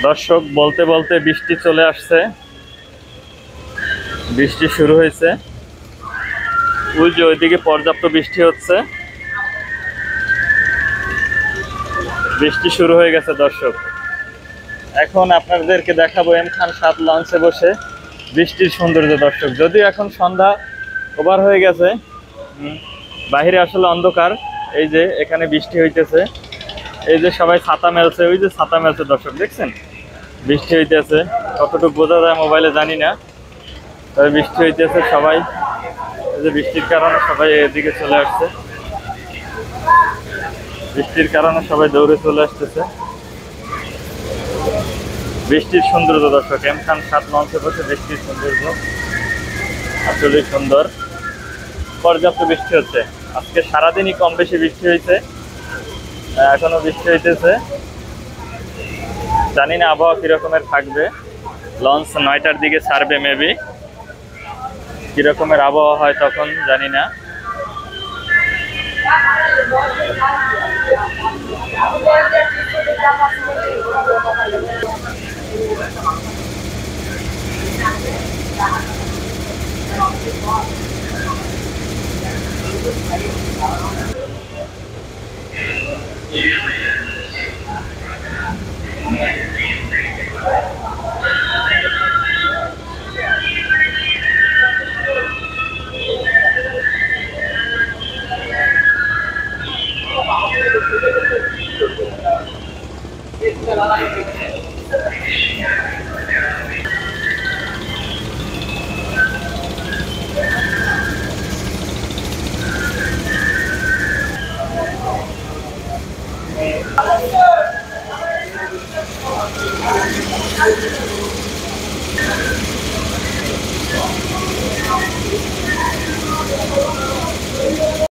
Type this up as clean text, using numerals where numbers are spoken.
দর্শক, বলতে বলতে বৃষ্টি চলে আসছে। বৃষ্টি শুরু হয়েছে। ওই যে ওইদিকে পর্যাপ্ত বৃষ্টি হচ্ছে। বৃষ্টি শুরু হয়ে গেছে দর্শক। এখন আপনাদেরকে দেখাবো এম খান 7 লঞ্চে বসে বৃষ্টির সৌন্দর্য। দর্শক, যদিও এখন সন্ধ্যা ওভার হয়ে গেছে, বাহিরে আসলে অন্ধকার। এই যে এখানে বৃষ্টি হইতেছে, এই যে সবাই ছাতা মেলছে, ওই যে ছাতা মেলছে দর্শক, দেখছেন বৃষ্টি হইতেছে। কতটুকু বোঝা যায় মোবাইলে জানি না, তবে বৃষ্টি হইতেছে। সবাই এই যে বৃষ্টির কারণে সবাই এদিকে চলে আসছে, বৃষ্টির কারণে সবাই দৌড়ে চলে আসতেছে। বৃষ্টির সৌন্দর্য দর্শক, এম খান 7 লঞ্চে বসে বৃষ্টির সৌন্দর্য আসলে সুন্দর। পর্যাপ্ত বৃষ্টি হচ্ছে, আজকে সারাদিনই কম বেশি বৃষ্টি হয়েছে, এখনো বৃষ্টি হইতেছে। জানি না আবহাওয়া কিরকমের থাকবে। লঞ্চ 9টার দিকে ছাড়বে, মেবি কিরকমের আবহাওয়া হয় তখন জানি না।